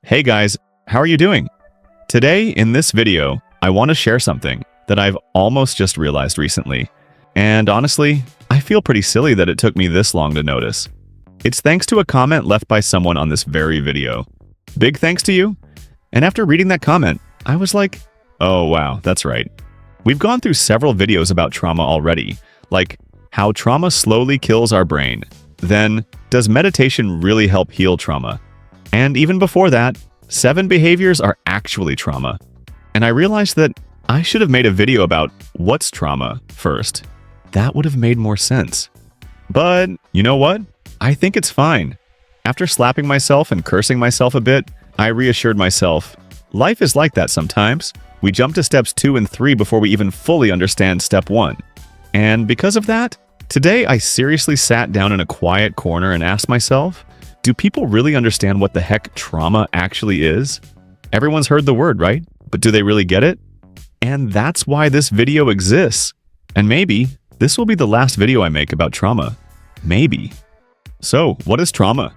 Hey guys, how are you doing? Today, in this video, I want to share something that I've almost just realized recently. And honestly, I feel pretty silly that it took me this long to notice. It's thanks to a comment left by someone on this very video. Big thanks to you. And after reading that comment, I was like, oh wow, that's right. We've gone through several videos about trauma already, like how trauma slowly kills our brain. Then, does meditation really help heal trauma? And even before that, 7 behaviors are actually trauma. And I realized that I should have made a video about what's trauma first. That would have made more sense. But you know what? I think it's fine. After slapping myself and cursing myself a bit, I reassured myself, life is like that sometimes. We jump to steps 2 and 3 before we even fully understand step 1. And because of that, today I seriously sat down in a quiet corner and asked myself, do people really understand what the heck trauma actually is? Everyone's heard the word, right? But do they really get it? And that's why this video exists. And maybe this will be the last video I make about trauma. Maybe. So, what is trauma?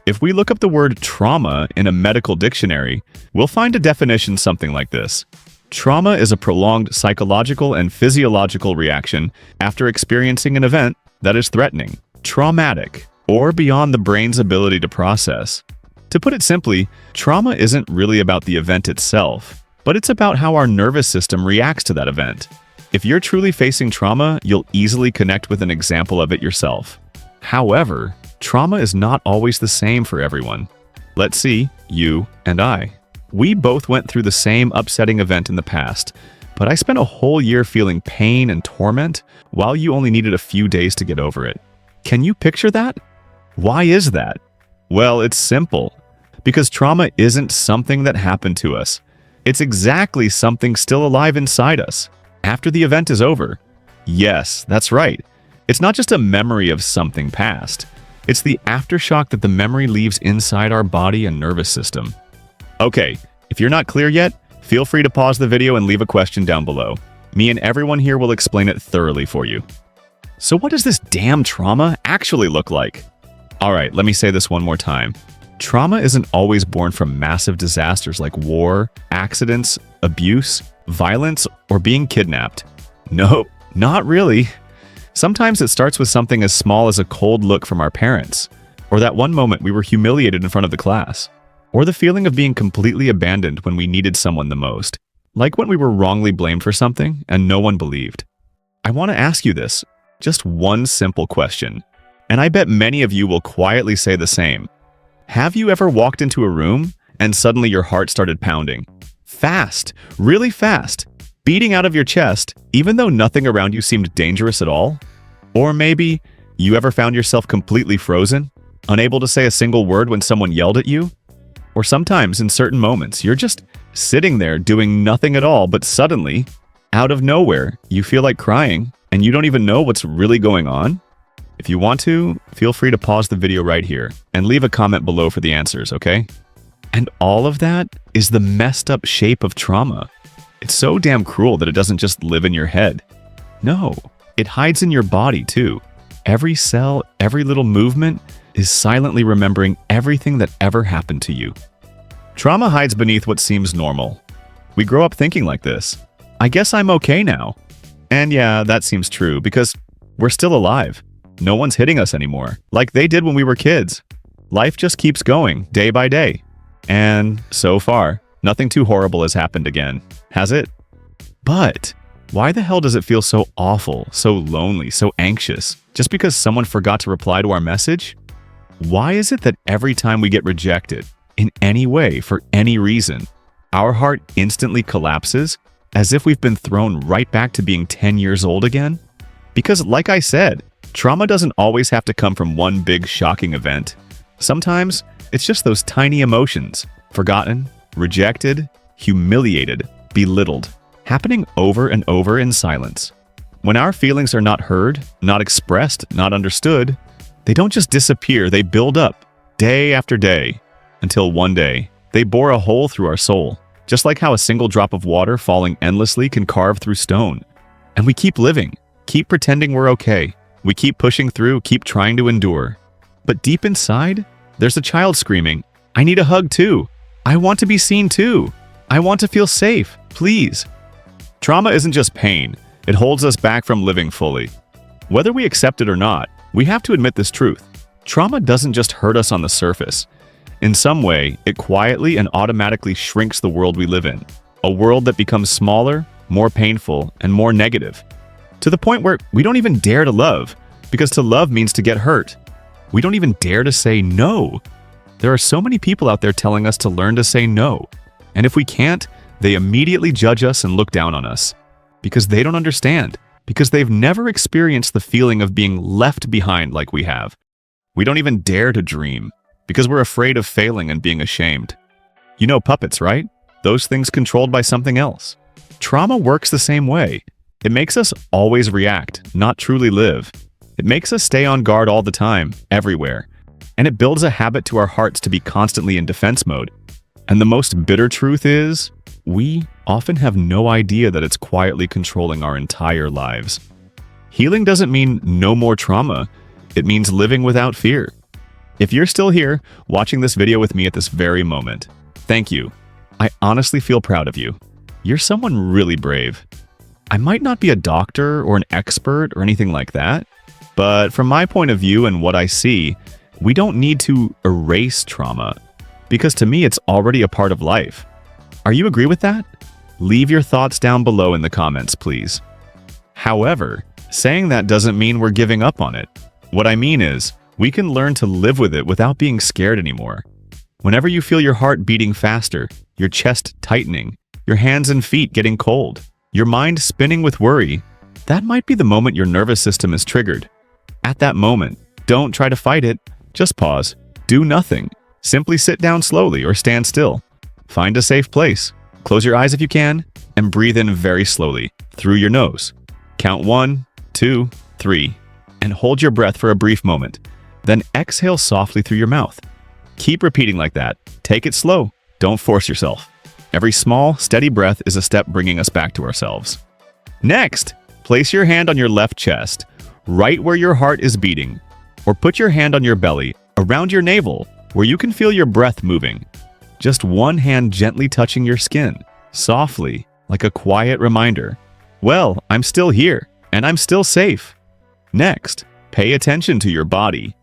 If we look up the word trauma in a medical dictionary, we'll find a definition something like this. Trauma is a prolonged psychological and physiological reaction after experiencing an event that is threatening, traumatic, or beyond the brain's ability to process. To put it simply, trauma isn't really about the event itself, but it's about how our nervous system reacts to that event. If you're truly facing trauma, you'll easily connect with an example of it yourself. However, trauma is not always the same for everyone. Let's see, you and I. We both went through the same upsetting event in the past, but I spent a whole year feeling pain and torment while you only needed a few days to get over it. Can you picture that? Why is that? Well, it's simple. Because trauma isn't something that happened to us. It's exactly something still alive inside us, after the event is over. Yes, that's right. It's not just a memory of something past. It's the aftershock that the memory leaves inside our body and nervous system. Okay, if you're not clear yet, feel free to pause the video and leave a question down below. Me and everyone here will explain it thoroughly for you. So what does this damn trauma actually look like? Alright, let me say this one more time. Trauma isn't always born from massive disasters like war, accidents, abuse, violence, or being kidnapped. No, not really. Sometimes it starts with something as small as a cold look from our parents, or that one moment we were humiliated in front of the class, or the feeling of being completely abandoned when we needed someone the most, like when we were wrongly blamed for something and no one believed. I want to ask you this, just one simple question. And I bet many of you will quietly say the same. Have you ever walked into a room and suddenly your heart started pounding? Fast, really fast, beating out of your chest, even though nothing around you seemed dangerous at all? Or maybe you ever found yourself completely frozen, unable to say a single word when someone yelled at you? Or sometimes in certain moments, you're just sitting there doing nothing at all, but suddenly, out of nowhere, you feel like crying and you don't even know what's really going on? If you want to, feel free to pause the video right here and leave a comment below for the answers, okay? And all of that is the messed up shape of trauma. It's so damn cruel that it doesn't just live in your head. No, it hides in your body too. Every cell, every little movement is silently remembering everything that ever happened to you. Trauma hides beneath what seems normal. We grow up thinking like this. I guess I'm okay now. And yeah, that seems true because we're still alive. No one's hitting us anymore, like they did when we were kids. Life just keeps going, day by day. And so far, nothing too horrible has happened again, has it? But why the hell does it feel so awful, so lonely, so anxious, just because someone forgot to reply to our message? Why is it that every time we get rejected, in any way, for any reason, our heart instantly collapses, as if we've been thrown right back to being 10 years old again? Because like I said, trauma doesn't always have to come from one big shocking event. Sometimes, it's just those tiny emotions, forgotten, rejected, humiliated, belittled, happening over and over in silence. When our feelings are not heard, not expressed, not understood, they don't just disappear, they build up, day after day, until one day, they bore a hole through our soul, just like how a single drop of water falling endlessly can carve through stone. And we keep living, keep pretending we're okay. We keep pushing through, keep trying to endure. But deep inside, there's a child screaming, I need a hug too. I want to be seen too. I want to feel safe, please. Trauma isn't just pain. It holds us back from living fully. Whether we accept it or not, we have to admit this truth. Trauma doesn't just hurt us on the surface. In some way, it quietly and automatically shrinks the world we live in. A world that becomes smaller, more painful, and more negative. To the point where we don't even dare to love, because to love means to get hurt. We don't even dare to say no. There are so many people out there telling us to learn to say no. And if we can't, they immediately judge us and look down on us. Because they don't understand. Because they've never experienced the feeling of being left behind like we have. We don't even dare to dream. Because we're afraid of failing and being ashamed. You know puppets, right? Those things controlled by something else. Trauma works the same way. It makes us always react, not truly live. It makes us stay on guard all the time, everywhere. And it builds a habit to our hearts to be constantly in defense mode. And the most bitter truth is, we often have no idea that it's quietly controlling our entire lives. Healing doesn't mean no more trauma. It means living without fear. If you're still here, watching this video with me at this very moment, thank you. I honestly feel proud of you. You're someone really brave. I might not be a doctor or an expert or anything like that, but from my point of view and what I see, we don't need to erase trauma, because to me it's already a part of life. Are you agree with that? Leave your thoughts down below in the comments, please. However, saying that doesn't mean we're giving up on it. What I mean is, we can learn to live with it without being scared anymore. Whenever you feel your heart beating faster, your chest tightening, your hands and feet getting cold, your mind spinning with worry, that might be the moment your nervous system is triggered. At that moment, don't try to fight it. Just pause. Do nothing. Simply sit down slowly or stand still. Find a safe place. Close your eyes if you can, and breathe in very slowly, through your nose. Count 1, 2, 3, and hold your breath for a brief moment. Then exhale softly through your mouth. Keep repeating like that. Take it slow. Don't force yourself. Every small, steady breath is a step bringing us back to ourselves. Next, place your hand on your left chest, right where your heart is beating, or put your hand on your belly, around your navel, where you can feel your breath moving. Just one hand gently touching your skin, softly, like a quiet reminder. Well, I'm still here, and I'm still safe. Next, pay attention to your body.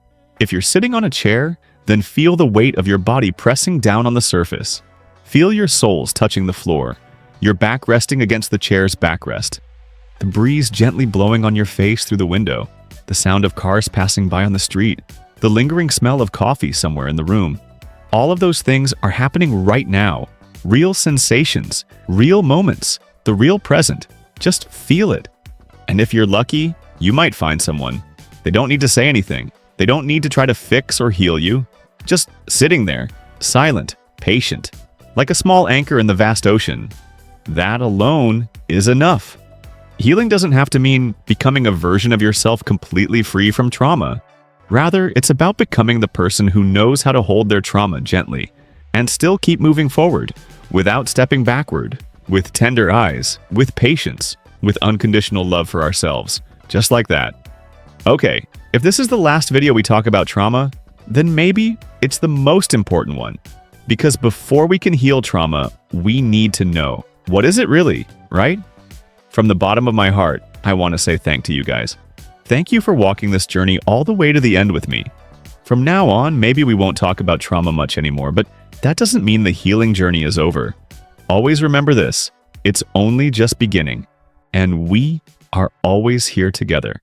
If you're sitting on a chair, then feel the weight of your body pressing down on the surface. Feel your soles touching the floor, your back resting against the chair's backrest. The breeze gently blowing on your face through the window, the sound of cars passing by on the street, the lingering smell of coffee somewhere in the room. All of those things are happening right now. Real sensations, real moments, the real present. Just feel it. And if you're lucky, you might find someone. They don't need to say anything. They don't need to try to fix or heal you. Just sitting there, silent, patient, like a small anchor in the vast ocean. That alone is enough. Healing doesn't have to mean becoming a version of yourself completely free from trauma. Rather, it's about becoming the person who knows how to hold their trauma gently and still keep moving forward without stepping backward, with tender eyes, with patience, with unconditional love for ourselves, just like that. Okay, if this is the last video we talk about trauma, then maybe it's the most important one. Because before we can heal trauma, we need to know, what is it really, right? From the bottom of my heart, I want to say thank you guys. Thank you for walking this journey all the way to the end with me. From now on, maybe we won't talk about trauma much anymore, but that doesn't mean the healing journey is over. Always remember this, it's only just beginning, and we are always here together.